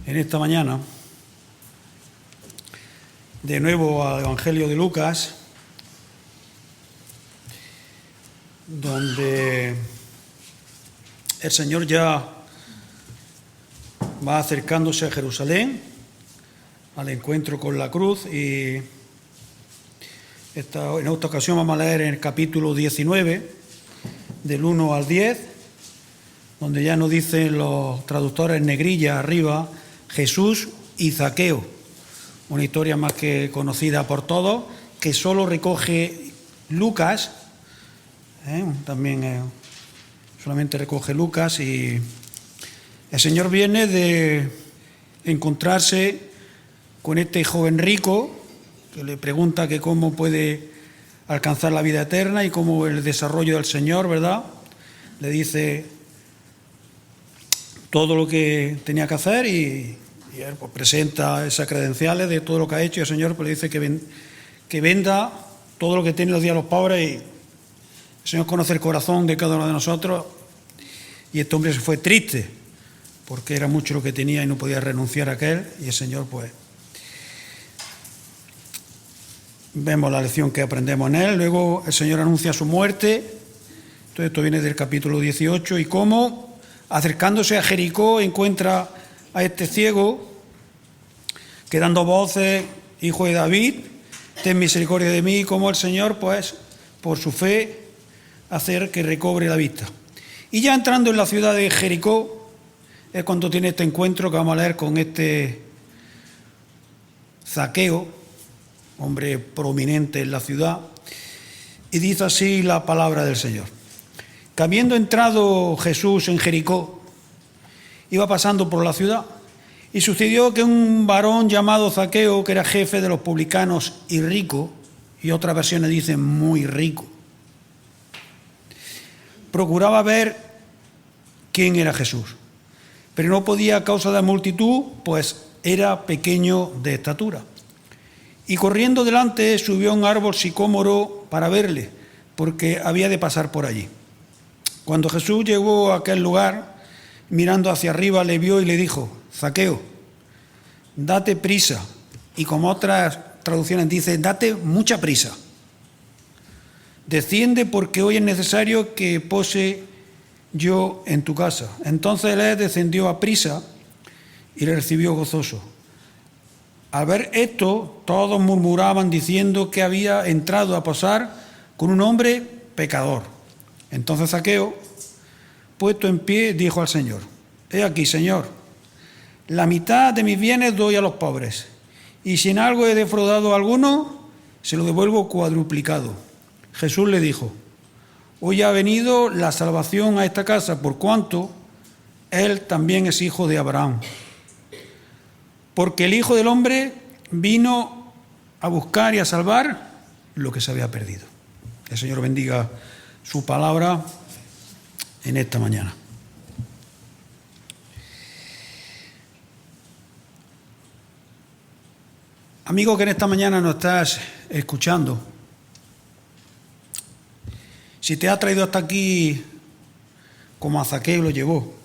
en esta mañana, de nuevo al Evangelio de Lucas, donde el Señor ya va acercándose a Jerusalén, al encuentro con la cruz, y en esta ocasión vamos a leer en el capítulo 19, del 1 al 10, donde ya nos dicen los traductores en negrilla arriba, Jesús y Zaqueo, una historia más que conocida por todos, que solo recoge Lucas, también solamente recoge Lucas, y el Señor viene de encontrarse con este joven rico que le pregunta que cómo puede alcanzar la vida eterna y cómo el desarrollo del Señor, ¿verdad? Le dice todo lo que tenía que hacer y él pues presenta esas credenciales de todo lo que ha hecho, y el Señor pues le dice que venda todo lo que tiene, los días a los pobres, y el Señor conoce el corazón de cada uno de nosotros, y este hombre se fue triste porque era mucho lo que tenía y no podía renunciar a aquel, y el Señor pues vemos la lección que aprendemos en él. Luego el Señor anuncia su muerte. Entonces esto viene del capítulo 18, y cómo acercándose a Jericó encuentra a este ciego que dando voces, hijo de David, ten misericordia de mí, y cómo el Señor pues por su fe hacer que recobre la vista. Y ya entrando en la ciudad de Jericó es cuando tiene este encuentro que vamos a leer con este Zaqueo, hombre prominente en la ciudad, y dice así la palabra del Señor. Que habiendo entrado Jesús en Jericó, iba pasando por la ciudad, y sucedió que un varón llamado Zaqueo, que era jefe de los publicanos y rico, y otras versiones dicen muy rico, procuraba ver quién era Jesús, pero no podía a causa de la multitud, pues era pequeño de estatura. Y corriendo delante subió a un árbol sicómoro para verle, porque había de pasar por allí. Cuando Jesús llegó a aquel lugar, mirando hacia arriba, le vio y le dijo: Zaqueo, date prisa. Y como otras traducciones dice, date mucha prisa. Desciende, porque hoy es necesario que pose yo en tu casa. Entonces él descendió a prisa y le recibió gozoso. Al ver esto, todos murmuraban diciendo que había entrado a posar con un hombre pecador. Entonces Zaqueo, puesto en pie, dijo al Señor: He aquí, Señor, la mitad de mis bienes doy a los pobres, y si en algo he defraudado a alguno, se lo devuelvo cuadruplicado. Jesús le dijo: Hoy ha venido la salvación a esta casa, por cuanto él también es hijo de Abraham. Porque el Hijo del Hombre vino a buscar y a salvar lo que se había perdido. El Señor bendiga su palabra en esta mañana. Amigo que en esta mañana nos estás escuchando, si te ha traído hasta aquí como a Zaqueo lo llevó,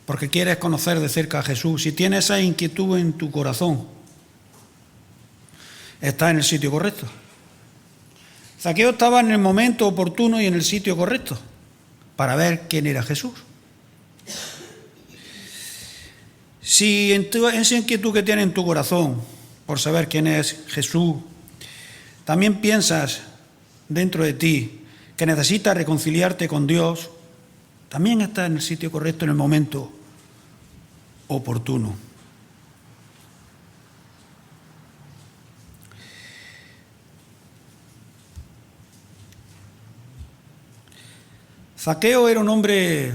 porque quieres conocer de cerca a Jesús, si tienes esa inquietud en tu corazón, estás en el sitio correcto. Zaqueo estaba en el momento oportuno y en el sitio correcto para ver quién era Jesús. Si en esa inquietud que tienes en tu corazón por saber quién es Jesús, también piensas dentro de ti que necesitas reconciliarte con Dios, también estás en el sitio correcto en el momento oportuno. Zaqueo era un hombre,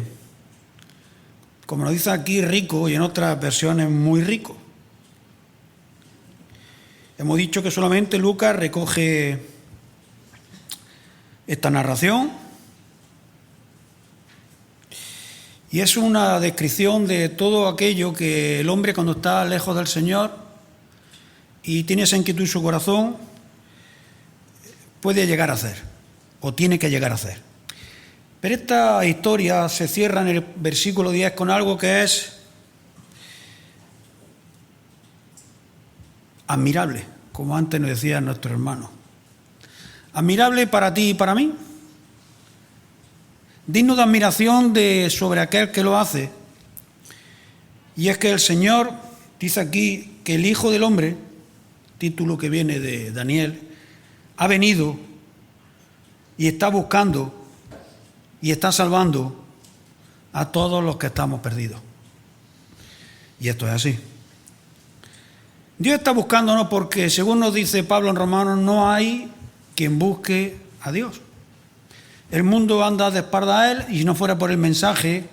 como nos dice aquí, rico, y en otras versiones muy rico. Hemos dicho que solamente Lucas recoge esta narración, y es una descripción de todo aquello que el hombre, cuando está lejos del Señor y tiene esa inquietud en su corazón, puede llegar a hacer, o tiene que llegar a hacer. Pero esta historia se cierra en el versículo 10 con algo que es admirable, como antes nos decía nuestro hermano. Admirable para ti y para mí. Digno de admiración sobre aquel que lo hace. Y es que el Señor dice aquí que el Hijo del Hombre, título que viene de Daniel, ha venido y está buscando y está salvando a todos los que estamos perdidos. Y esto es así. Dios está buscándonos porque, según nos dice Pablo en Romanos, no hay quien busque a Dios. El mundo anda de espalda a Él, y si no fuera por el mensaje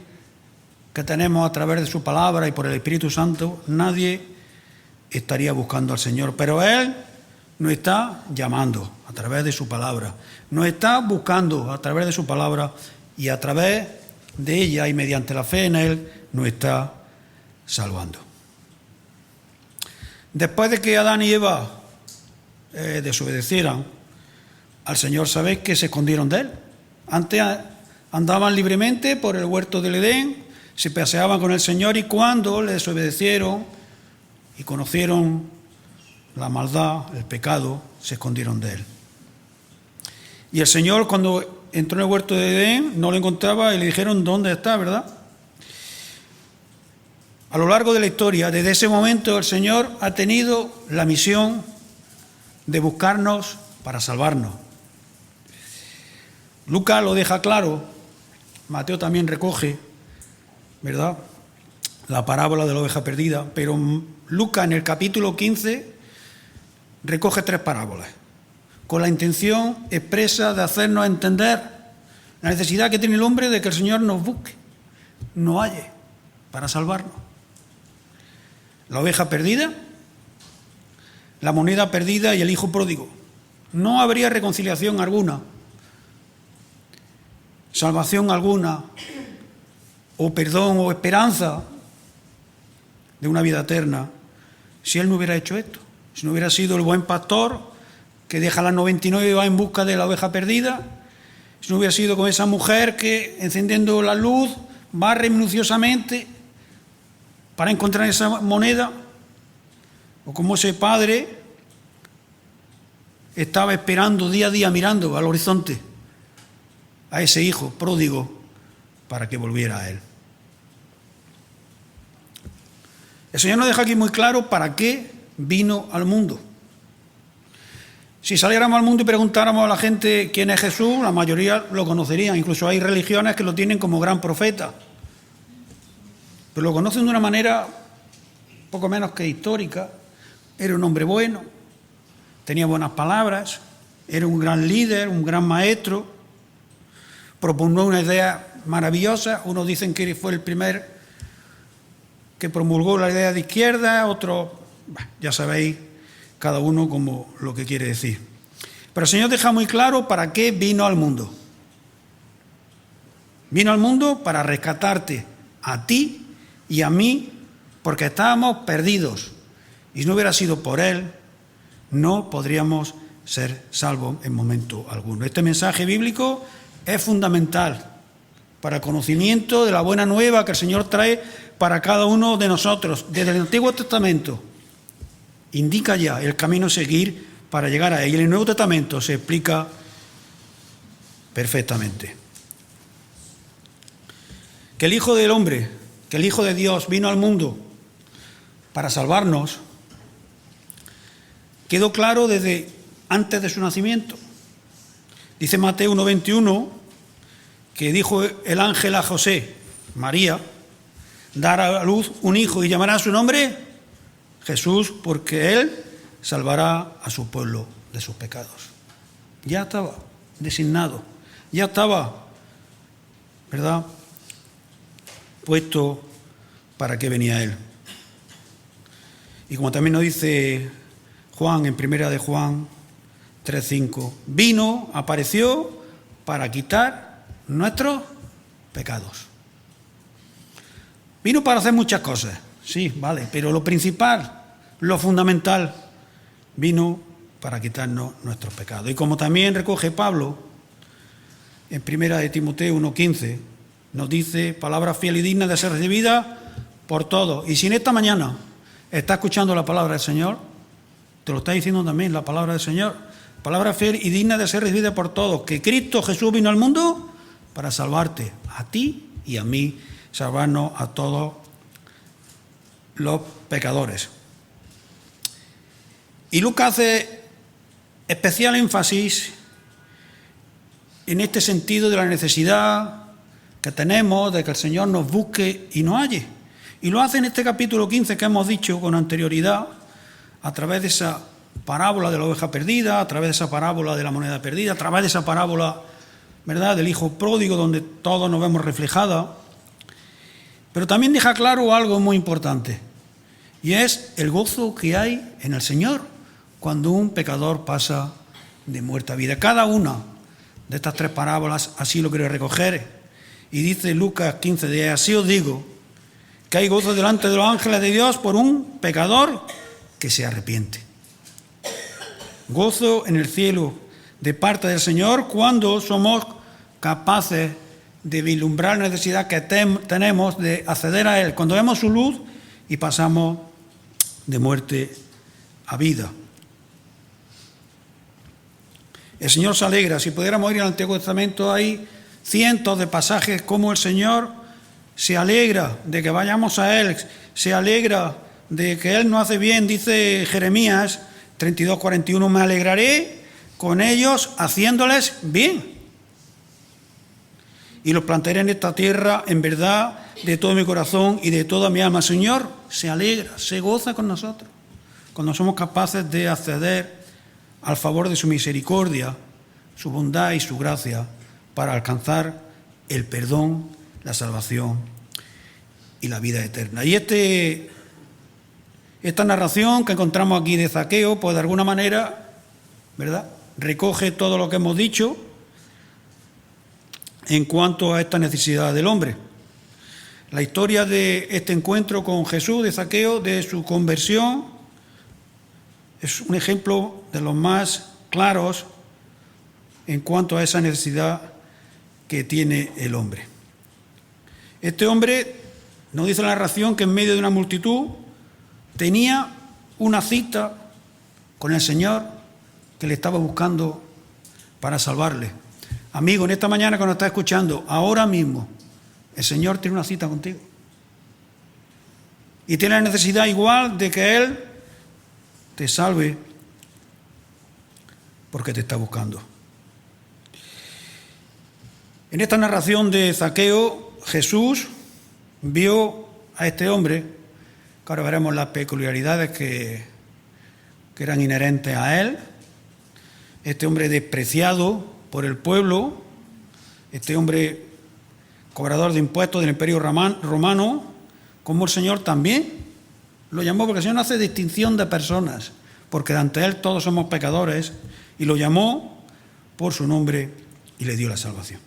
que tenemos a través de su palabra y por el Espíritu Santo, nadie estaría buscando al Señor. Pero Él nos está llamando a través de su palabra, nos está buscando a través de su palabra, y a través de ella y mediante la fe en Él nos está salvando. Después de que Adán y Eva desobedecieran al Señor, ¿sabéis que se escondieron de Él? Antes andaban libremente por el huerto del Edén, se paseaban con el Señor, y cuando le desobedecieron y conocieron la maldad, el pecado, se escondieron de Él. Y el Señor, cuando entró en el huerto de Edén, no lo encontraba y le dijeron: ¿dónde está, verdad? A lo largo de la historia, desde ese momento, el Señor ha tenido la misión de buscarnos para salvarnos. Lucas lo deja claro, Mateo también recoge, ¿verdad?, la parábola de la oveja perdida, pero Lucas en el capítulo 15 recoge 3 parábolas, con la intención expresa de hacernos entender la necesidad que tiene el hombre de que el Señor nos busque, nos halle, para salvarnos. La oveja perdida, la moneda perdida y el hijo pródigo. No habría reconciliación alguna, salvación alguna, o perdón o esperanza de una vida eterna, si Él no hubiera hecho esto, si no hubiera sido el buen pastor que deja las 99 y va en busca de la oveja perdida, si no hubiera sido con esa mujer que, encendiendo la luz, barre minuciosamente para encontrar esa moneda, o como ese padre estaba esperando día a día, mirando al horizonte a ese hijo pródigo para que volviera a Él. El Señor nos deja aquí muy claro para qué vino al mundo. Si saliéramos al mundo y preguntáramos a la gente quién es Jesús, la mayoría lo conocerían. Incluso hay religiones que lo tienen como gran profeta, pero lo conocen de una manera poco menos que histórica. Era un hombre bueno, tenía buenas palabras, era un gran líder, un gran maestro, propugnó una idea maravillosa. Unos dicen que fue el primer que promulgó la idea de izquierda, otros, ya sabéis, cada uno como lo que quiere decir. Pero el Señor deja muy claro para qué vino al mundo. Vino al mundo para rescatarte a ti y a mí, porque estábamos perdidos. Y si no hubiera sido por Él, no podríamos ser salvos en momento alguno. Este mensaje bíblico es fundamental para el conocimiento de la buena nueva que el Señor trae para cada uno de nosotros. Desde el Antiguo Testamento indica ya el camino a seguir para llegar a Él. Y en el Nuevo Testamento se explica perfectamente. Que el Hijo del Hombre, que el Hijo de Dios vino al mundo para salvarnos, quedó claro desde antes de su nacimiento. Dice Mateo 1:21 que dijo el ángel a José: María dará a luz un hijo y llamará su nombre Jesús, porque Él salvará a su pueblo de sus pecados. Ya estaba designado, ya estaba, ¿verdad?, puesto para qué venía Él. Y como también nos dice Juan en 1 de Juan 3:5, vino, apareció para quitar nuestros pecados. Vino para hacer muchas cosas, sí, vale, pero lo principal, lo fundamental, vino para quitarnos nuestros pecados. Y como también recoge Pablo en 1 de Timoteo 1:15, nos dice palabras fieles y dignas de ser recibidas por todos. Y si en esta mañana está escuchando la palabra del Señor, te lo está diciendo también la palabra del Señor. Palabra fiel y digna de ser recibida por todos, que Cristo Jesús vino al mundo para salvarte, a ti y a mí, salvarnos a todos los pecadores. Y Lucas hace especial énfasis en este sentido de la necesidad que tenemos de que el Señor nos busque y nos halle. Y lo hace en este capítulo 15 que hemos dicho con anterioridad, a través de esa parábola de la oveja perdida, a través de esa parábola de la moneda perdida, a través de esa parábola, ¿verdad?, del hijo pródigo, donde todos nos vemos reflejados. Pero también deja claro algo muy importante, y es el gozo que hay en el Señor cuando un pecador pasa de muerte a vida. Cada una de estas tres parábolas así lo quiero recoger. Y dice Lucas 15:10, así os digo, que hay gozo delante de los ángeles de Dios por un pecador que se arrepiente. Gozo en el cielo de parte del Señor cuando somos capaces de vislumbrar la necesidad que tenemos de acceder a Él, cuando vemos su luz y pasamos de muerte a vida. El Señor se alegra. Si pudiéramos ir al Antiguo Testamento, hay cientos de pasajes como el Señor se alegra de que vayamos a Él, se alegra de que Él nos hace bien. Dice Jeremías 32:41, me alegraré con ellos haciéndoles bien. Y los plantaré en esta tierra en verdad de todo mi corazón y de toda mi alma. El Señor se alegra, se goza con nosotros, cuando somos capaces de acceder al favor de su misericordia, su bondad y su gracia para alcanzar el perdón, la salvación y la vida eterna. Y esta narración que encontramos aquí de Zaqueo, pues de alguna manera, ¿verdad?, recoge todo lo que hemos dicho en cuanto a esta necesidad del hombre. La historia de este encuentro con Jesús, de Zaqueo, de su conversión, es un ejemplo de los más claros en cuanto a esa necesidad que tiene el hombre. Este hombre, nos dice la narración, que en medio de una multitud tenía una cita con el Señor que le estaba buscando para salvarle. Amigo, en esta mañana que nos está escuchando, ahora mismo, el Señor tiene una cita contigo. Y tiene la necesidad igual de que Él te salve porque te está buscando. En esta narración de Zaqueo, Jesús vio a este hombre, que ahora veremos las peculiaridades que eran inherentes a él, este hombre despreciado por el pueblo, este hombre cobrador de impuestos del Imperio Romano, como el Señor también lo llamó, porque el Señor no hace distinción de personas, porque ante Él todos somos pecadores, y lo llamó por su nombre y le dio la salvación.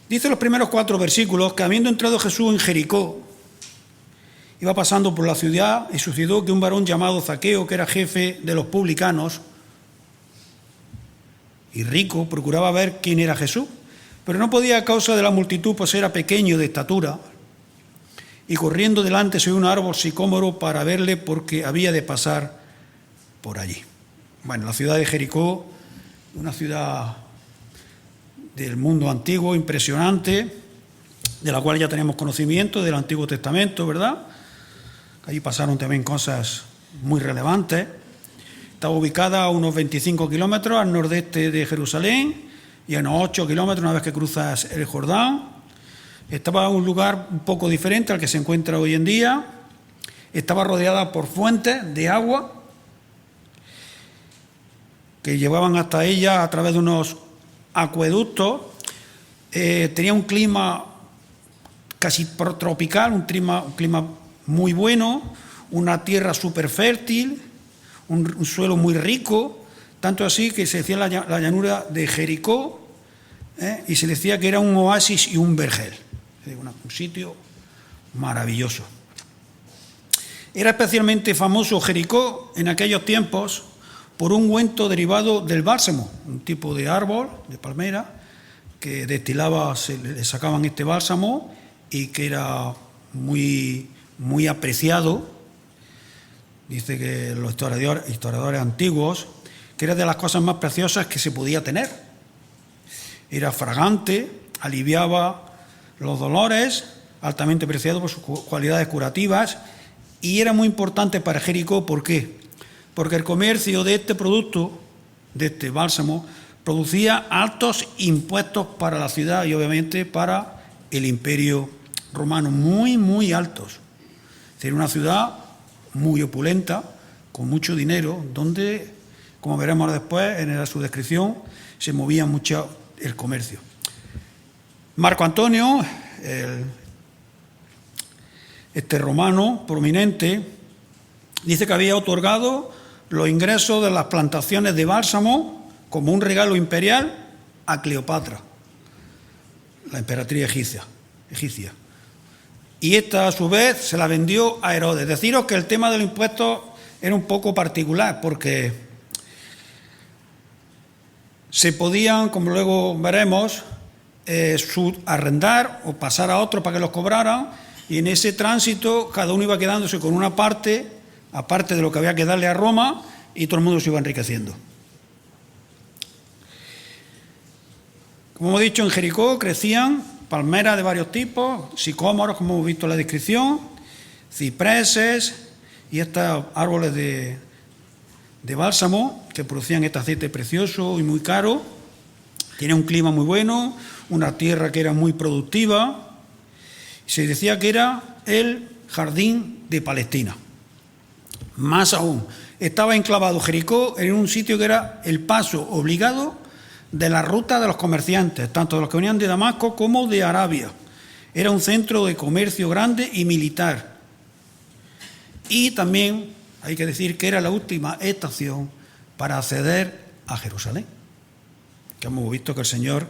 Dice los primeros 4 versículos que habiendo entrado Jesús en Jericó, iba pasando por la ciudad y sucedió que un varón llamado Zaqueo, que era jefe de los publicanos y rico, procuraba ver quién era Jesús, pero no podía a causa de la multitud, pues era pequeño de estatura. Y corriendo delante se vio un árbol sicómoro para verle, porque había de pasar por allí. Bueno, la ciudad de Jericó, una ciudad del mundo antiguo, impresionante, de la cual ya tenemos conocimiento del Antiguo Testamento, ¿verdad? Allí pasaron también cosas muy relevantes. Estaba ubicada a unos 25 kilómetros al nordeste de Jerusalén y a unos 8 kilómetros una vez que cruzas el Jordán. Estaba en un lugar un poco diferente al que se encuentra hoy en día. Estaba rodeada por fuentes de agua que llevaban hasta ella a través de unos acueductos. Tenía un clima casi tropical, un clima muy bueno, una tierra súper fértil, un suelo muy rico, tanto así que se decía la llanura de Jericó, y se decía que era un oasis y un vergel. Un sitio maravilloso. Era especialmente famoso Jericó en aquellos tiempos por un ungüento derivado del bálsamo, un tipo de árbol, de palmera, que destilaba, le sacaban este bálsamo y que era muy, muy apreciado. dice que los historiadores antiguos, que era de las cosas más preciosas que se podía tener. Era fragante, aliviaba los dolores, altamente preciado por sus cualidades curativas, y era muy importante para Jericó. ¿Por qué? Porque el comercio de este producto, de este bálsamo, producía altos impuestos para la ciudad y obviamente para el Imperio Romano, muy, muy altos. Es decir, una ciudad muy opulenta, con mucho dinero, donde, como veremos después en su descripción, se movía mucho el comercio. Marco Antonio, este romano prominente, dice que había otorgado los ingresos de las plantaciones de bálsamo como un regalo imperial a Cleopatra, la emperatriz egipcia. Y esta, a su vez, se la vendió a Herodes. Deciros que el tema de los impuestos era un poco particular, porque se podían, como luego veremos, arrendar o pasar a otro para que los cobraran, y en ese tránsito cada uno iba quedándose con una parte, aparte de lo que había que darle a Roma, y todo el mundo se iba enriqueciendo. Como hemos dicho, en Jericó crecían palmeras de varios tipos, sicómoros, como hemos visto en la descripción, cipreses y estos árboles de bálsamo que producían este aceite precioso y muy caro. Tenía un clima muy bueno, una tierra que era muy productiva. Se decía que era el jardín de Palestina. Más aún, estaba enclavado Jericó en un sitio que era el paso obligado de la ruta de los comerciantes, tanto de los que venían de Damasco como de Arabia. Era un centro de comercio grande y militar. Y también hay que decir que era la última estación para acceder a Jerusalén, que hemos visto que el Señor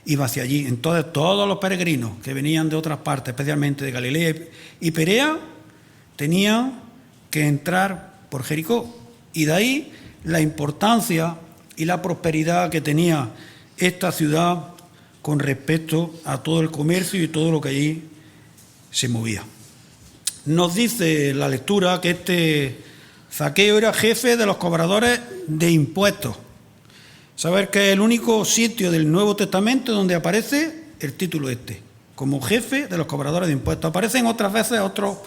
iba hacia allí. Entonces todos los peregrinos que venían de otras partes, especialmente de Galilea y Perea, tenían que entrar por Jericó. Y de ahí la importancia y la prosperidad que tenía esta ciudad con respecto a todo el comercio y todo lo que allí se movía. Nos dice la lectura que este Zaqueo era jefe de los cobradores de impuestos. Saber que es el único sitio del Nuevo Testamento donde aparece el título como jefe de los cobradores de impuestos. Aparecen otras veces otros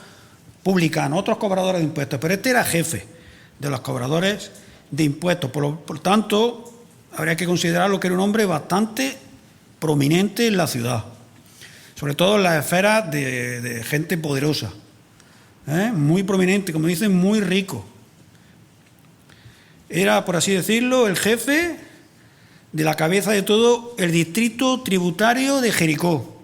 publicanos, otros cobradores de impuestos, pero este era jefe de los cobradores de impuestos. Por tanto, habría que considerarlo que era un hombre bastante prominente en la ciudad, sobre todo en las esferas de gente poderosa, muy prominente, como dicen, muy rico. Era, por así decirlo, el jefe de la cabeza de todo el distrito tributario de Jericó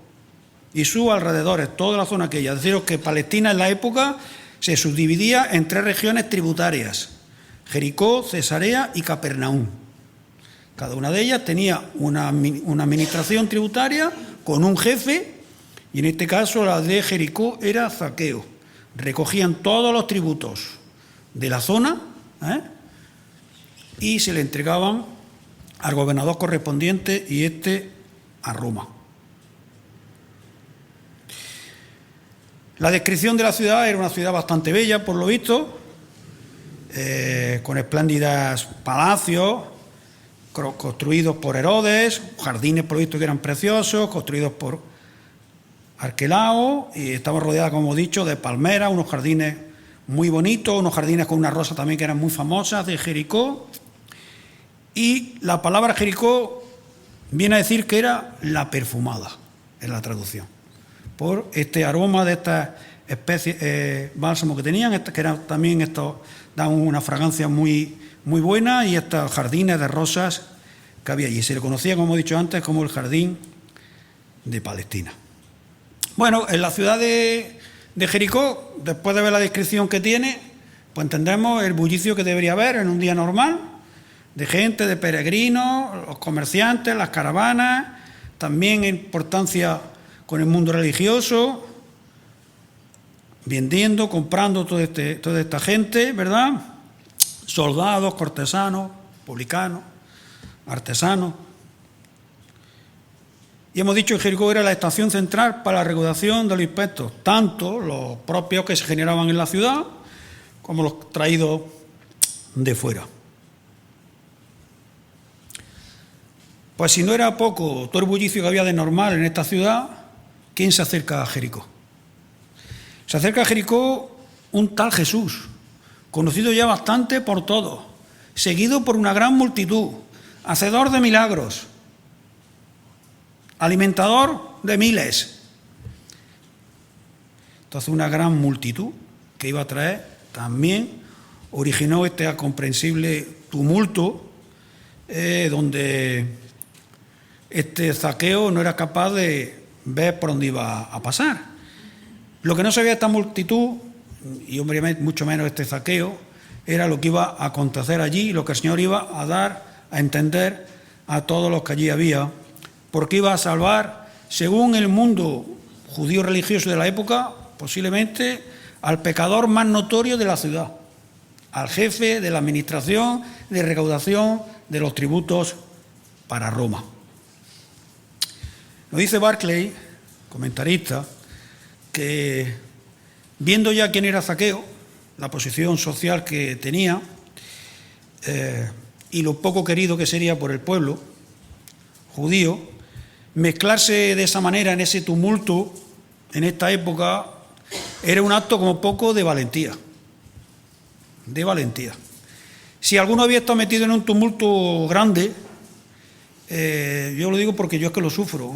y sus alrededores, toda la zona aquella. Deciros que Palestina en la época se subdividía en 3 regiones tributarias: Jericó, Cesarea y Capernaum. Cada una de ellas tenía una administración tributaria con un jefe, y en este caso la de Jericó era Zaqueo. Recogían todos los tributos de la zona y se le entregaban al gobernador correspondiente y a Roma. La descripción de la ciudad era una ciudad bastante bella, por lo visto, con espléndidos palacios construidos por Herodes, jardines por lo visto que eran preciosos, construidos por Arquelao, y estaba rodeada, como hemos dicho, de palmeras, unos jardines muy bonitos, unos jardines con una rosa también que eran muy famosas de Jericó. Y la palabra Jericó viene a decir que era la perfumada, en la traducción, por este aroma de estas especies bálsamo que tenían, que eran también dan una fragancia muy, muy buena, y estos jardines de rosas que había allí. Se le conocía, como he dicho antes, como el jardín de Palestina. Bueno, en la ciudad de Jericó, después de ver la descripción que tiene, pues entendemos el bullicio que debería haber en un día normal, de gente, de peregrinos, los comerciantes, las caravanas, también importancia con el mundo religioso, vendiendo, comprando toda esta gente, ¿verdad? Soldados, cortesanos, publicanos, artesanos. Y hemos dicho que Jericó era la estación central para la recaudación de los impuestos, tanto los propios que se generaban en la ciudad, como los traídos de fuera. Pues si no era poco todo el bullicio que había de normal en esta ciudad, ¿quién se acerca a Jericó? Se acerca a Jericó un tal Jesús, conocido ya bastante por todos, seguido por una gran multitud, hacedor de milagros, alimentador de miles. Entonces una gran multitud que iba a traer también originó este incomprensible tumulto donde este Zaqueo no era capaz de ver por dónde iba a pasar. Lo que no sabía esta multitud, y obviamente mucho menos este Zaqueo, era lo que iba a acontecer allí, lo que el Señor iba a dar a entender a todos los que allí había, porque iba a salvar, según el mundo judío religioso de la época, posiblemente al pecador más notorio de la ciudad, al jefe de la administración de recaudación de los tributos para Roma. Nos dice Barclay, comentarista, que viendo ya quién era Zaqueo, la posición social que tenía y lo poco querido que sería por el pueblo judío, mezclarse de esa manera en ese tumulto en esta época era un acto como poco de valentía. De valentía. Si alguno había estado metido en un tumulto grande, yo lo digo porque yo es que lo sufro,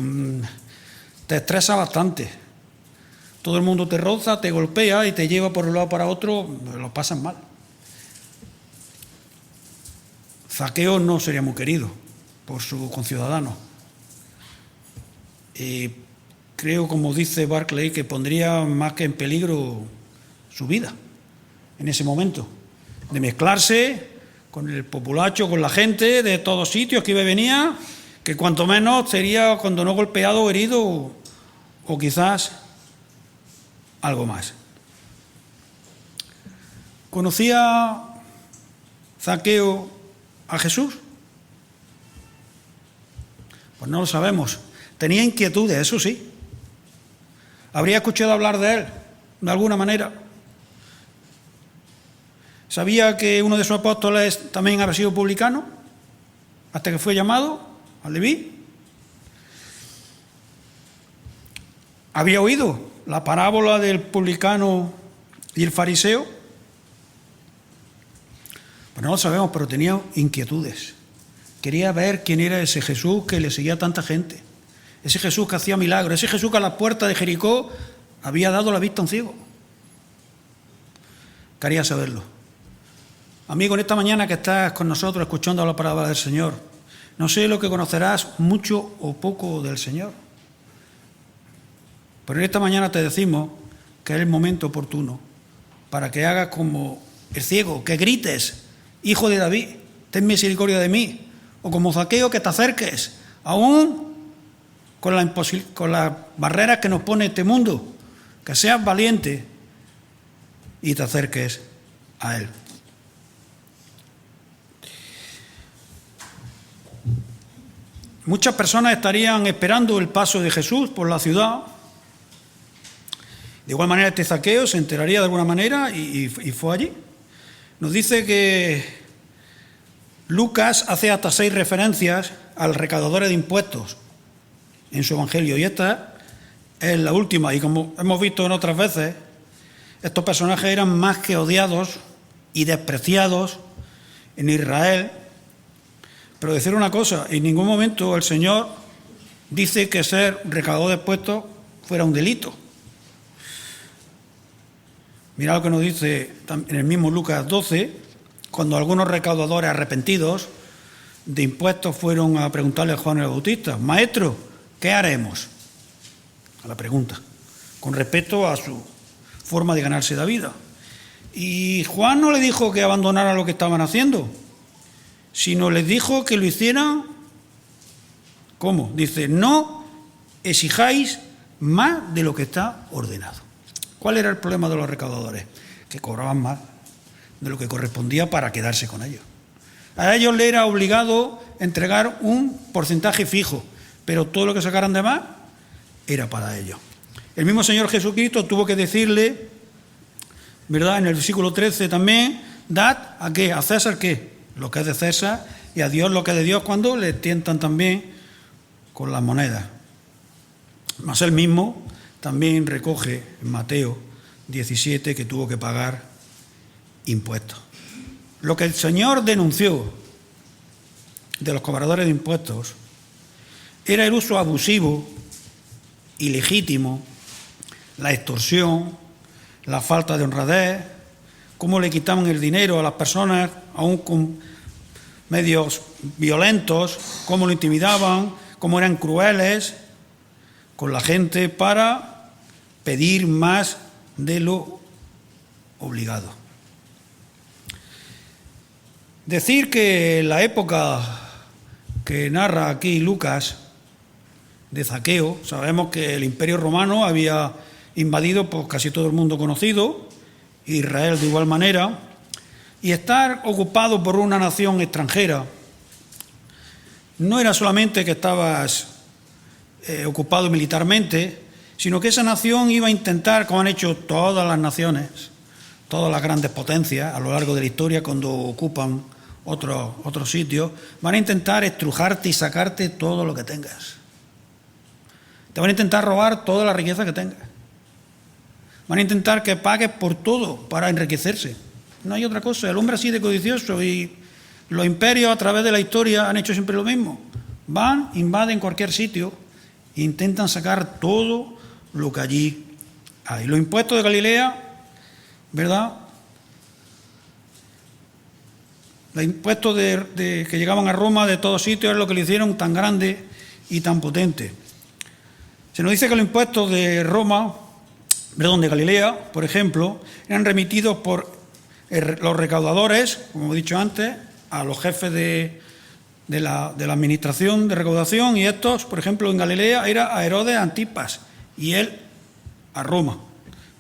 te estresa bastante. Todo el mundo te roza, te golpea y te lleva por un lado para otro, lo pasas mal. Zaqueo no sería muy querido por sus conciudadanos. Y creo, como dice Barclay, que pondría más que en peligro su vida en ese momento, de mezclarse con el populacho, con la gente de todos sitios que iba y venía, que cuanto menos sería, cuando no golpeado o herido, o quizás algo más. ¿Conocía Zaqueo a Jesús? Pues no lo sabemos. Tenía inquietudes, eso sí. ¿Habría escuchado hablar de él de alguna manera? ¿Sabía que uno de sus apóstoles también había sido publicano hasta que fue llamado a Leví? ¿Había oído la parábola del publicano y el fariseo? Pues no lo sabemos, pero tenía inquietudes. Quería ver quién era ese Jesús que le seguía a tanta gente. Ese Jesús que hacía milagros, ese Jesús que a la puerta de Jericó había dado la vista a un ciego. Quería saberlo. Amigo, en esta mañana que estás con nosotros escuchando la palabra del Señor, no sé lo que conocerás mucho o poco del Señor, pero en esta mañana te decimos que es el momento oportuno para que hagas como el ciego, que grites, Hijo de David, ten misericordia de mí, o como Zaqueo, que te acerques, aún con las barreras que nos pone este mundo, que seas valiente y te acerques a Él. Muchas personas estarían esperando el paso de Jesús por la ciudad. De igual manera, este Zaqueo se enteraría de alguna manera y fue allí. Nos dice que Lucas hace hasta 6 referencias al recaudador de impuestos en su evangelio, y esta es la última. Y como hemos visto en otras veces, estos personajes eran más que odiados y despreciados en Israel. Pero decir una cosa, en ningún momento el Señor dice que ser recaudador de impuestos fuera un delito. Mira lo que nos dice en el mismo Lucas 12, cuando algunos recaudadores arrepentidos de impuestos fueron a preguntarle a Juan el Bautista: Maestro, ¿qué haremos? A la pregunta, con respecto a su forma de ganarse la vida. Y Juan no le dijo que abandonaran lo que estaban haciendo, sino les dijo que lo hicieran. ¿Cómo? Dice: no exijáis más de lo que está ordenado. ¿Cuál era el problema de los recaudadores? Que cobraban más de lo que correspondía para quedarse con ellos. A ellos les era obligado entregar un porcentaje fijo, pero todo lo que sacaran de más era para ellos. El mismo Señor Jesucristo tuvo que decirle ¿verdad? En el versículo 13 también, dad a qué, a César qué, lo que es de César, y a Dios lo que es de Dios, cuando le tientan también con las monedas. Mas él mismo también recoge en Mateo 17 que tuvo que pagar impuestos. Lo que el Señor denunció de los cobradores de impuestos era el uso abusivo, ilegítimo, la extorsión, la falta de honradez, cómo le quitaban el dinero a las personas, aún con medios violentos, cómo lo intimidaban, cómo eran crueles con la gente para pedir más de lo obligado. Decir que la época que narra aquí Lucas de Zaqueo, sabemos que el Imperio Romano había invadido por casi todo el mundo conocido, Israel de igual manera, y estar ocupado por una nación extranjera no era solamente que estabas ocupado militarmente, sino que esa nación iba a intentar, como han hecho todas las naciones, todas las grandes potencias a lo largo de la historia cuando ocupan otros sitios, van a intentar estrujarte y sacarte todo lo que tengas. Te van a intentar robar toda la riqueza que tengas. Van a intentar que pagues por todo para enriquecerse. No hay otra cosa. El hombre así de codicioso, y los imperios a través de la historia han hecho siempre lo mismo. Van, invaden cualquier sitio e intentan sacar todo lo que allí hay. Los impuestos de Galilea, ¿verdad? Los impuestos que llegaban a Roma de todos sitios es lo que le hicieron tan grande y tan potente. Se nos dice que los impuestos de de Galilea, por ejemplo, eran remitidos por los recaudadores, como he dicho antes, a los jefes de la administración de recaudación, y estos, por ejemplo, en Galilea era a Herodes Antipas y él a Roma.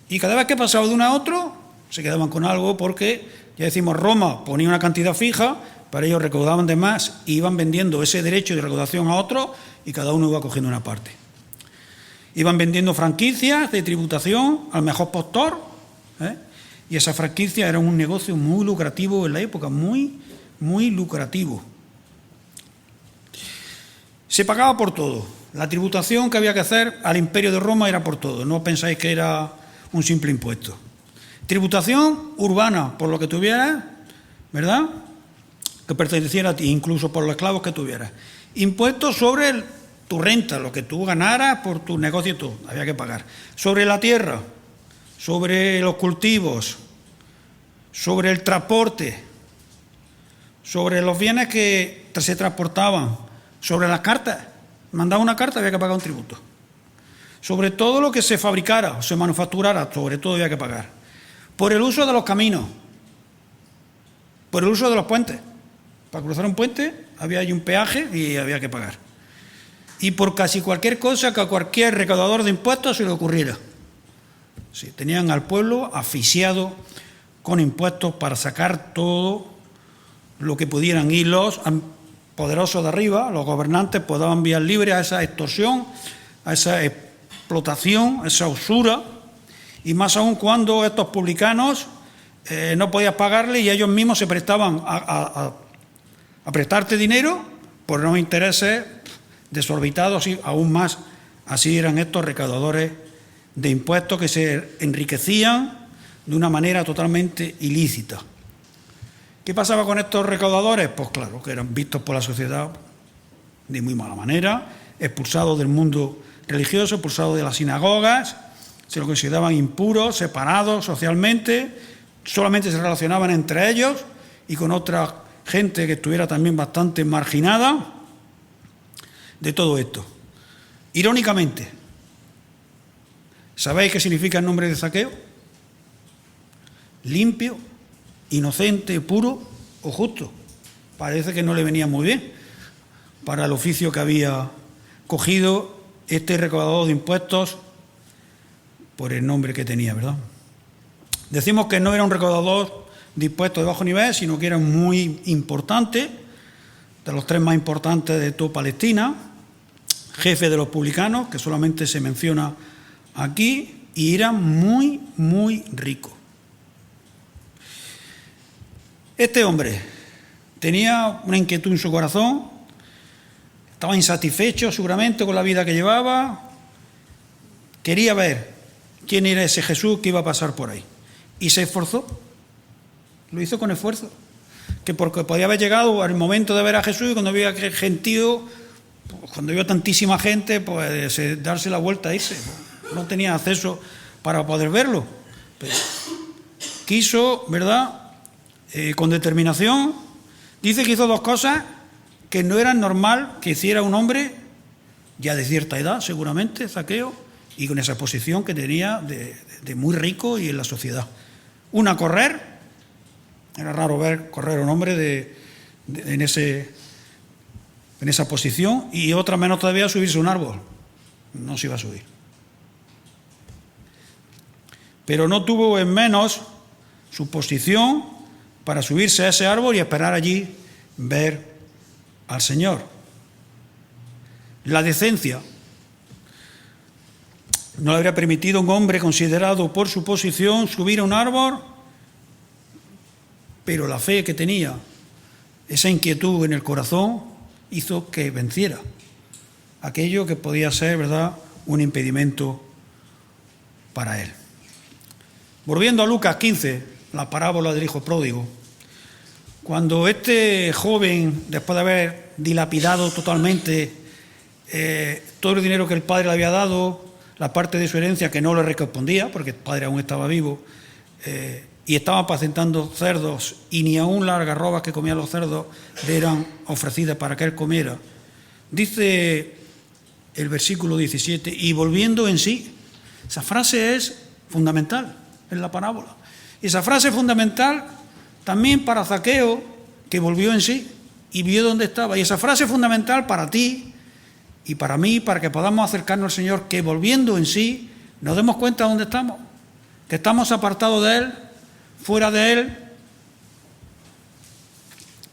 Y cada vez que pasaba de uno a otro, se quedaban con algo porque, ya decimos, Roma ponía una cantidad fija, para ellos recaudaban de más y iban vendiendo ese derecho de recaudación a otros y cada uno iba cogiendo una parte. Iban vendiendo franquicias de tributación al mejor postor, y esas franquicias eran un negocio muy lucrativo en la época, muy, muy lucrativo. Se pagaba por todo. La tributación que había que hacer al Imperio de Roma era por todo. No pensáis que era un simple impuesto. Tributación urbana, por lo que tuvieras, ¿verdad?, que perteneciera a ti, incluso por los esclavos que tuvieras. Impuestos sobre tu renta, lo que tú ganaras por tu negocio y todo, había que pagar. Sobre la tierra, sobre los cultivos, sobre el transporte, sobre los bienes que se transportaban, sobre las cartas. Mandaba una carta, había que pagar un tributo. Sobre todo lo que se fabricara o se manufacturara, sobre todo había que pagar. Por el uso de los caminos, por el uso de los puentes. Para cruzar un puente había ahí un peaje y había que pagar. Y por casi cualquier cosa que a cualquier recaudador de impuestos se le ocurriera. Sí, tenían al pueblo asfixiado con impuestos para sacar todo lo que pudieran. Y los poderosos de arriba, los gobernantes, pues daban vías libres a esa extorsión, a esa explotación, a esa usura. Y más aún cuando estos publicanos no podías pagarle y ellos mismos se prestaban a prestarte dinero por unos intereses desorbitados y aún más. Así eran estos recaudadores de impuestos que se enriquecían de una manera totalmente ilícita. ¿Qué pasaba con estos recaudadores? Pues claro, que eran vistos por la sociedad de muy mala manera, expulsados del mundo religioso, expulsados de las sinagogas, se los consideraban impuros, separados socialmente, solamente se relacionaban entre ellos y con otra gente que estuviera también bastante marginada de todo esto. Irónicamente, ¿sabéis qué significa el nombre de Zaqueo? Limpio, inocente, puro o justo. Parece que no le venía muy bien para el oficio que había cogido este recaudador de impuestos por el nombre que tenía, ¿verdad? Decimos que no era un recaudador de impuestos de bajo nivel, sino que era muy importante, de los tres más importantes de toda Palestina, jefe de los publicanos, que solamente se menciona aquí, y era muy, muy rico, Este hombre tenía una inquietud en su corazón, estaba insatisfecho seguramente con la vida que llevaba, quería ver quién era ese Jesús que iba a pasar por ahí. Y se esforzó, lo hizo con esfuerzo, que porque podía haber llegado al momento de ver a Jesús y cuando había gentío, cuando había tantísima gente, pues darse la vuelta a irse. No tenía acceso para poder verlo. Pero quiso, ¿verdad?, con determinación. Dice que hizo dos cosas que no eran normal que hiciera un hombre ya de cierta edad, seguramente, Zaqueo, y con esa posición que tenía de muy rico y en la sociedad. Una, correr. Era raro ver correr a un hombre en esa posición, y otra menos todavía subirse a un árbol. No se iba a subir. Pero no tuvo en menos su posición para subirse a ese árbol y esperar allí ver al Señor. La decencia no le habría permitido a un hombre considerado por su posición subir a un árbol, pero la fe que tenía, esa inquietud en el corazón, hizo que venciera aquello que podía ser, ¿verdad?, un impedimento para él. Volviendo a Lucas 15, la parábola del hijo pródigo, cuando este joven, después de haber dilapidado totalmente todo el dinero que el padre le había dado, la parte de su herencia que no le correspondía, porque el padre aún estaba vivo, y estaba apacentando cerdos, y ni aún las algarrobas que comían los cerdos le eran ofrecidas para que él comiera. Dice el versículo 17, y volviendo en sí. Esa frase es fundamental en la parábola. Y esa frase es fundamental también para Zaqueo, que volvió en sí y vio dónde estaba. Y esa frase es fundamental para ti y para mí, para que podamos acercarnos al Señor, que volviendo en sí nos demos cuenta de dónde estamos, que estamos apartados de Él, fuera de Él,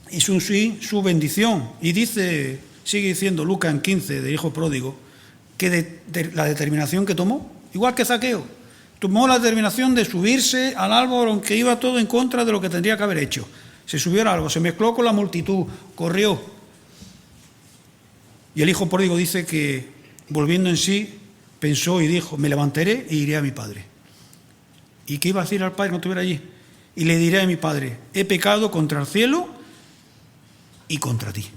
y su bendición. Y dice, sigue diciendo Lucas en 15, del hijo pródigo, que de la determinación que tomó, igual que Zaqueo, tomó la determinación de subirse al árbol, aunque iba todo en contra de lo que tendría que haber hecho. Se subió al árbol, se mezcló con la multitud, corrió. Y el hijo pródigo dice que, volviendo en sí, pensó y dijo, me levantaré e iré a mi padre. ¿Y qué iba a decir al padre cuando estuviera allí? Y le diré a mi padre, he pecado contra el cielo y contra ti.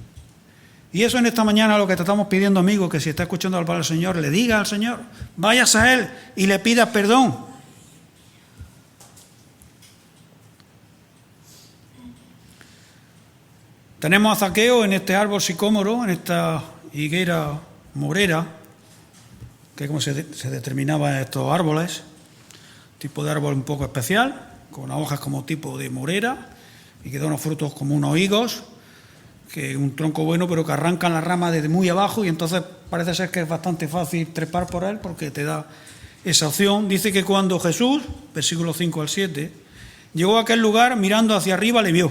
Y eso en esta mañana lo que te estamos pidiendo, amigo, que si está escuchando la palabra del Señor, le diga al Señor, vayas a Él y le pidas perdón. Tenemos a Zaqueo en este árbol sicómoro, en esta higuera morera, que es como se determinaban estos árboles, tipo de árbol un poco especial, con unas hojas como tipo de morera, y que da unos frutos como unos higos, que es un tronco bueno, pero que arrancan las ramas desde muy abajo, y entonces parece ser que es bastante fácil trepar por él, porque te da esa opción. Dice que cuando Jesús, versículos 5 al 7, llegó a aquel lugar, mirando hacia arriba, le vio.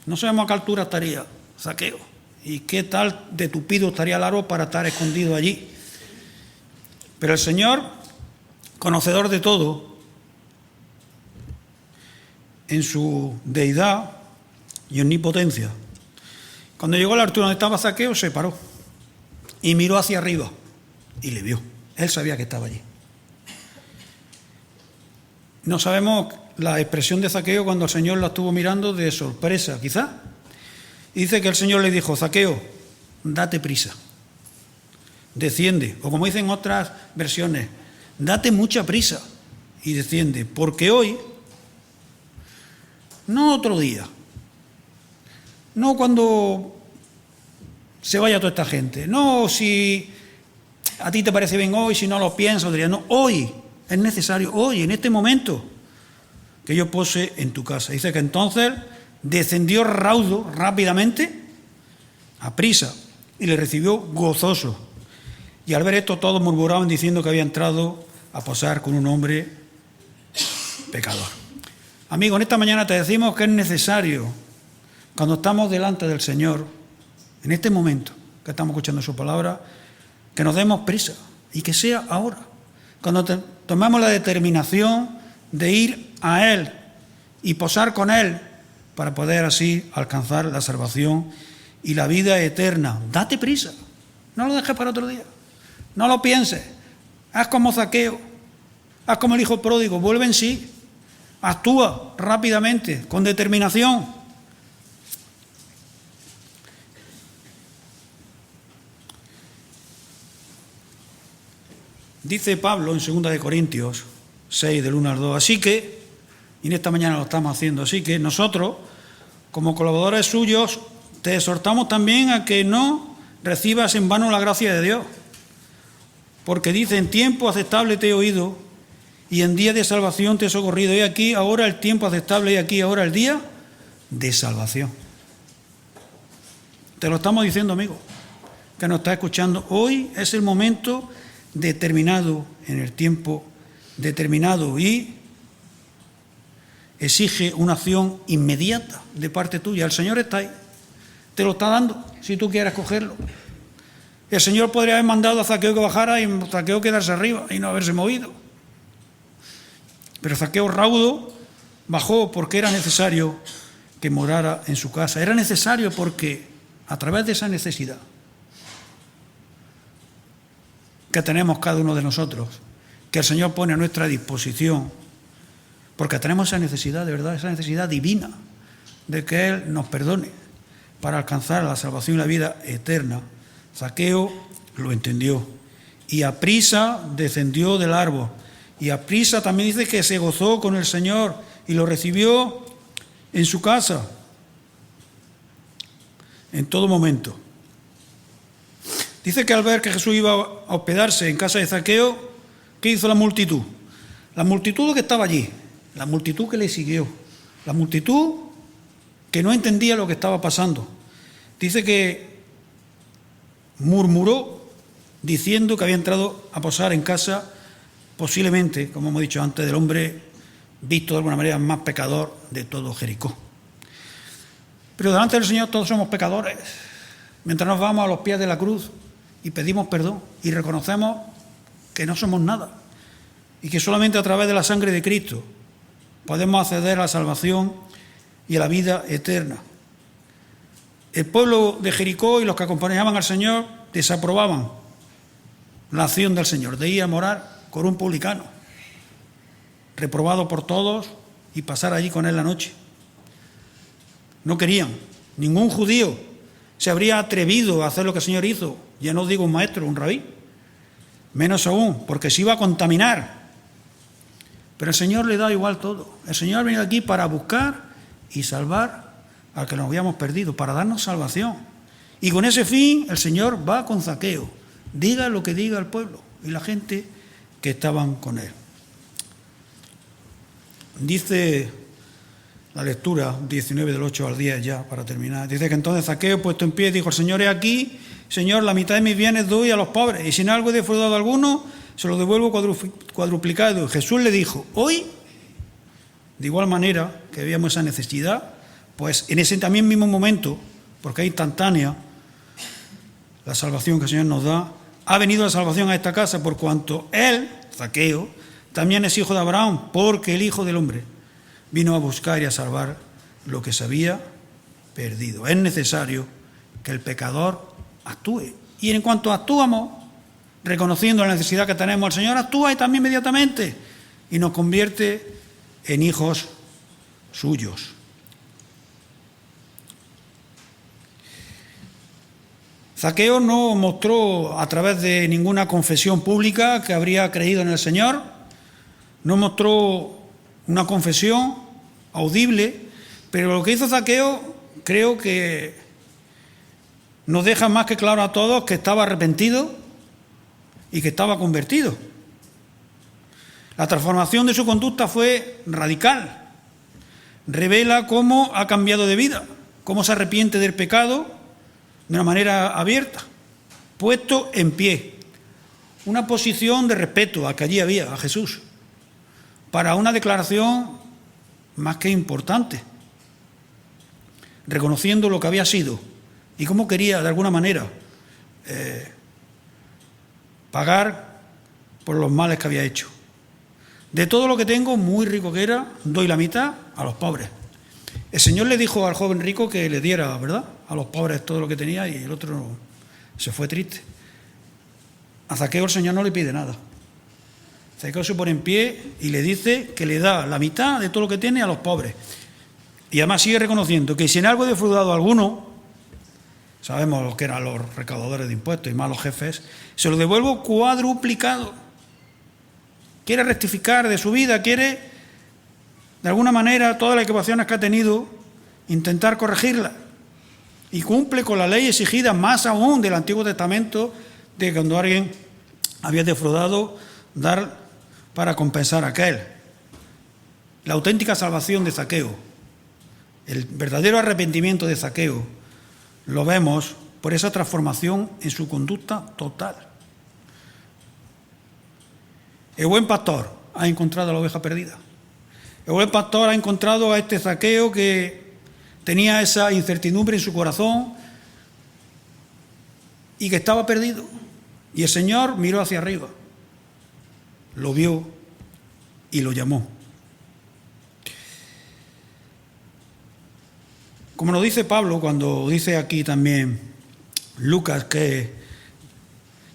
No sabemos a qué altura estaría Zaqueo, y qué tal de tupido estaría el árbol para estar escondido allí. Pero el Señor, conocedor de todo, en su deidad y omnipotencia, cuando llegó a la altura donde estaba Zaqueo, se paró y miró hacia arriba y le vio. Él sabía que estaba allí. No sabemos la expresión de Zaqueo cuando el Señor la estuvo mirando, de sorpresa, quizá. Y dice que el Señor le dijo, Zaqueo, date prisa, desciende, o como dicen otras versiones, date mucha prisa y desciende, porque hoy, no otro día, no cuando se vaya toda esta gente, no si a ti te parece bien hoy, si no lo piensas, diría, no, hoy es necesario, hoy, en este momento, que yo pose en tu casa. Dice que entonces descendió raudo, rápidamente, a prisa, y le recibió gozoso. Y al ver esto todos murmuraban diciendo que había entrado a posar con un hombre pecador. Amigo, en esta mañana te decimos que es necesario, cuando estamos delante del Señor, en este momento que estamos escuchando su palabra, que nos demos prisa, y que sea ahora, cuando tomamos la determinación de ir a Él y posar con Él para poder así alcanzar la salvación y la vida eterna. Date prisa, no lo dejes para otro día, no lo pienses, haz como Zaqueo, haz como el hijo pródigo, vuelve en sí, actúa rápidamente, con determinación. Dice Pablo en 2 de Corintios 6, del 1 al 2, así que, y en esta mañana lo estamos haciendo, así que nosotros, como colaboradores suyos, te exhortamos también a que no recibas en vano la gracia de Dios, porque dice, en tiempo aceptable te he oído, y en día de salvación te he socorrido. He aquí ahora el tiempo aceptable, y aquí ahora el día de salvación. Te lo estamos diciendo, amigo, que nos está escuchando. Hoy es el momento determinado, en el tiempo determinado, y exige una acción inmediata de parte tuya. El Señor está ahí, te lo está dando, si tú quieres cogerlo. El Señor podría haber mandado a Zaqueo que bajara y Zaqueo quedarse arriba y no haberse movido. Pero Zaqueo raudo bajó porque era necesario que morara en su casa. Era necesario porque a través de esa necesidad que tenemos cada uno de nosotros, que el Señor pone a nuestra disposición, porque tenemos esa necesidad, de verdad, esa necesidad divina de que Él nos perdone para alcanzar la salvación y la vida eterna. Zaqueo lo entendió y aprisa descendió del árbol, y aprisa también dice que se gozó con el Señor y lo recibió en su casa en todo momento. Dice que al ver que Jesús iba a hospedarse en casa de Zaqueo, ¿qué hizo la multitud? La multitud que estaba allí, la multitud que le siguió, la multitud que no entendía lo que estaba pasando. Dice que murmuró diciendo que había entrado a posar en casa, posiblemente, como hemos dicho antes, del hombre visto de alguna manera más pecador de todo Jericó. Pero delante del Señor todos somos pecadores. Mientras nos vamos a los pies de la cruz y pedimos perdón y reconocemos que no somos nada y que solamente a través de la sangre de Cristo podemos acceder a la salvación y a la vida eterna. El pueblo de Jericó y los que acompañaban al Señor desaprobaban la acción del Señor de ir a morar con un publicano, reprobado por todos, y pasar allí con él la noche. No querían. Ningún judío se habría atrevido a hacer lo que el Señor hizo. Ya no digo un maestro, un rabí. Menos aún, porque se iba a contaminar. Pero el Señor le da igual todo. El Señor ha venido aquí para buscar y salvar al que nos habíamos perdido, para darnos salvación. Y con ese fin el Señor va con Zaqueo, diga lo que diga el pueblo y la gente que estaban con él. Dice la lectura 19 del 8 al 10 ya, para terminar. Dice que entonces Zaqueo, puesto en pie, dijo: el Señor, he aquí, Señor, la mitad de mis bienes doy a los pobres, y si en algo he defraudado a alguno, se lo devuelvo cuadruplicado. Jesús le dijo: hoy, de igual manera que veíamos esa necesidad, pues en ese también mismo momento, porque es instantánea la salvación que el Señor nos da, ha venido la salvación a esta casa, por cuanto él, Zaqueo, también es hijo de Abraham, porque el Hijo del Hombre vino a buscar y a salvar lo que se había perdido. Es necesario que el pecador actúe. Y en cuanto actuamos, reconociendo la necesidad que tenemos, el Señor actúa y también inmediatamente y nos convierte en hijos suyos. Zaqueo no mostró a través de ninguna confesión pública que habría creído en el Señor, no mostró una confesión audible, pero lo que hizo Zaqueo creo que nos deja más que claro a todos que estaba arrepentido y que estaba convertido. La transformación de su conducta fue radical. Revela cómo ha cambiado de vida, cómo se arrepiente del pecado de una manera abierta, puesto en pie. Una posición de respeto a que allí había, a Jesús, para una declaración más que importante, reconociendo lo que había sido y cómo quería, de alguna manera, pagar por los males que había hecho. De todo lo que tengo, muy rico que era, doy la mitad a los pobres. El Señor le dijo al joven rico que le diera, ¿verdad?, a los pobres todo lo que tenía, y el otro se fue triste. A Zaqueo el Señor no le pide nada. Zaqueo se pone en pie y le dice que le da la mitad de todo lo que tiene a los pobres. Y además sigue reconociendo que si en algo he defraudado a alguno, sabemos lo que eran los recaudadores de impuestos y malos jefes, se lo devuelvo cuadruplicado. Quiere rectificar de su vida, quiere, de alguna manera, todas las equivocaciones que ha tenido, intentar corregirlas. Y cumple con la ley exigida, más aún del Antiguo Testamento, de cuando alguien había defraudado, dar para compensar a aquel. La auténtica salvación de Zaqueo, el verdadero arrepentimiento de Zaqueo, lo vemos por esa transformación en su conducta total. El buen pastor ha encontrado a la oveja perdida. El buen pastor ha encontrado a este Zaqueo que tenía esa incertidumbre en su corazón y que estaba perdido. Y el Señor miró hacia arriba, lo vio y lo llamó. Como nos dice Pablo cuando dice aquí también Lucas que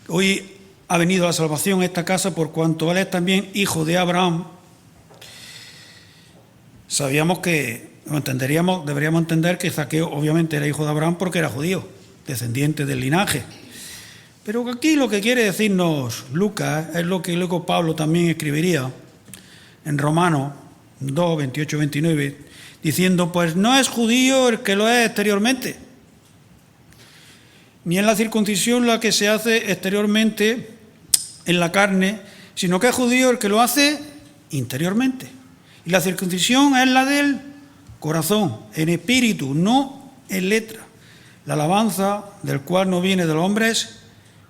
hoy ha venido la salvación a esta casa por cuanto él es también hijo de Abraham, sabíamos que, deberíamos entender que Zaqueo obviamente era hijo de Abraham porque era judío, descendiente del linaje. Pero aquí lo que quiere decirnos Lucas es lo que luego Pablo también escribiría en Romanos 2, 28, 29, diciendo, pues no es judío el que lo es exteriormente, ni es la circuncisión la que se hace exteriormente en la carne, sino que es judío el que lo hace interiormente. Y la circuncisión es la del corazón, en espíritu, no en letra. La alabanza del cual no viene de los hombres,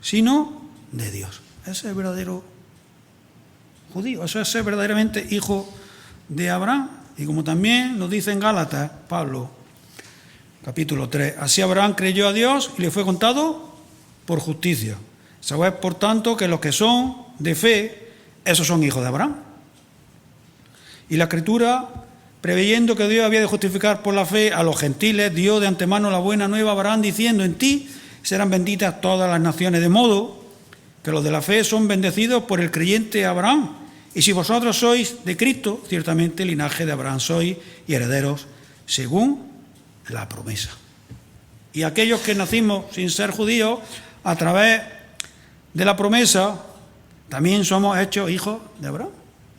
sino de Dios. Ese es el verdadero judío, eso es ser verdaderamente hijo de Abraham. Y como también nos dice en Gálatas, Pablo, capítulo 3, así Abraham creyó a Dios y le fue contado por justicia. Sabéis, por tanto, que los que son de fe, esos son hijos de Abraham. Y la Escritura, preveyendo que Dios había de justificar por la fe a los gentiles, dio de antemano la buena nueva a Abraham, diciendo, en ti serán benditas todas las naciones, de modo que los de la fe son bendecidos por el creyente Abraham. Y si vosotros sois de Cristo, ciertamente linaje de Abraham sois y herederos según la promesa. Y aquellos que nacimos sin ser judíos, a través de la promesa, también somos hechos hijos de Abraham,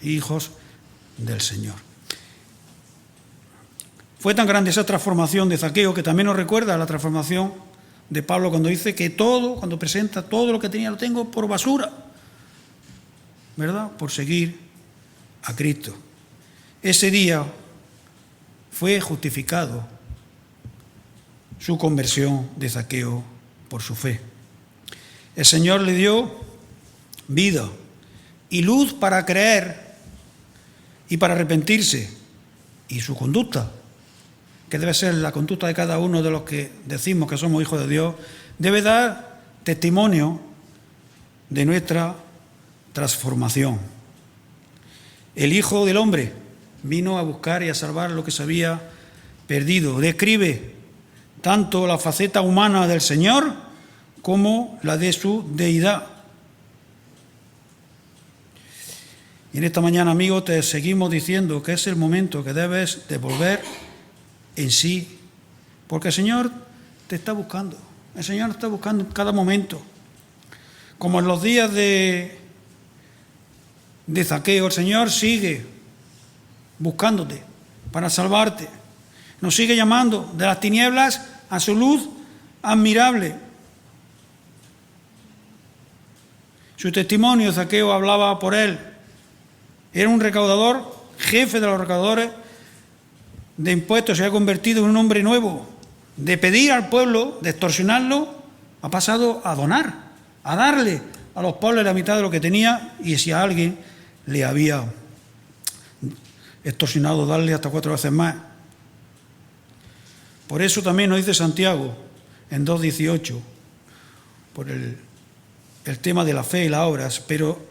hijos del Señor. Fue tan grande esa transformación de Zaqueo que también nos recuerda la transformación de Pablo cuando dice que todo, cuando presenta todo lo que tenía, lo tengo por basura, ¿verdad?, por seguir a Cristo. Ese día fue justificado su conversión de Zaqueo por su fe. El Señor le dio vida y luz para creer y para arrepentirse, y su conducta, que debe ser la conducta de cada uno de los que decimos que somos hijos de Dios, debe dar testimonio de nuestra transformación. El Hijo del Hombre vino a buscar y a salvar lo que se había perdido. Describe tanto la faceta humana del Señor como la de su deidad. Y en esta mañana, amigo, te seguimos diciendo que es el momento que debes de volver en sí, porque el Señor te está buscando. El Señor te está buscando en cada momento. Como en los días de Zaqueo, el Señor sigue buscándote para salvarte. Nos sigue llamando de las tinieblas a su luz admirable. Su testimonio, Zaqueo hablaba por él. Era un recaudador, jefe de los recaudadores de impuestos, se ha convertido en un hombre nuevo. De pedir al pueblo, de extorsionarlo, ha pasado a donar, a darle a los pobres la mitad de lo que tenía, y si a alguien le había extorsionado, darle hasta 4 veces más. Por eso también nos dice Santiago en 2:18, por el tema de la fe y las obras, pero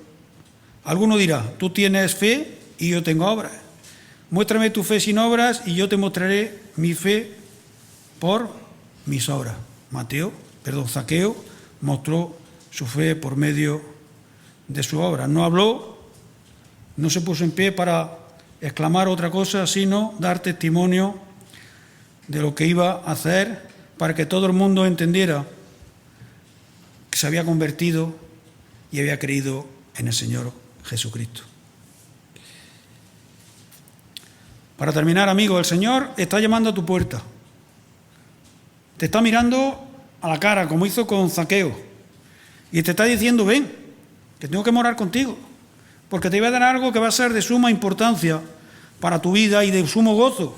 Alguno dirá, tú tienes fe y yo tengo obras. Muéstrame tu fe sin obras y yo te mostraré mi fe por mis obras. Zaqueo mostró su fe por medio de su obra. No habló, no se puso en pie para exclamar otra cosa, sino dar testimonio de lo que iba a hacer para que todo el mundo entendiera que se había convertido y había creído en el Señor Jesucristo. Para terminar, amigo, el Señor está llamando a tu puerta. Te está mirando a la cara, como hizo con Zaqueo, y te está diciendo, ven, que tengo que morar contigo, porque te voy a dar algo que va a ser de suma importancia para tu vida y de sumo gozo.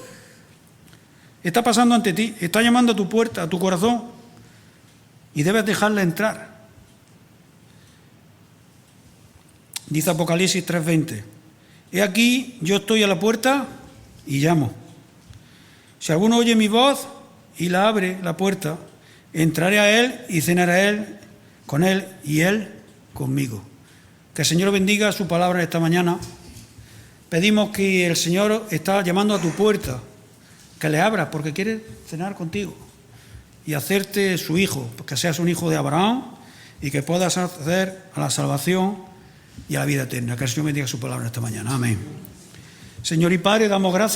Está pasando ante ti, está llamando a tu puerta, a tu corazón, y debes dejarla entrar. Dice Apocalipsis 3:20, he aquí, yo estoy a la puerta y llamo. Si alguno oye mi voz y la abre la puerta, entraré a él y cenaré él con él y él conmigo. Que el Señor bendiga su palabra esta mañana. Pedimos que el Señor está llamando a tu puerta, que le abras porque quiere cenar contigo y hacerte su hijo, que seas un hijo de Abraham y que puedas acceder a la salvación y a la vida eterna. Que el Señor bendiga su palabra esta mañana. Amén. Señor y Padre, damos gracias.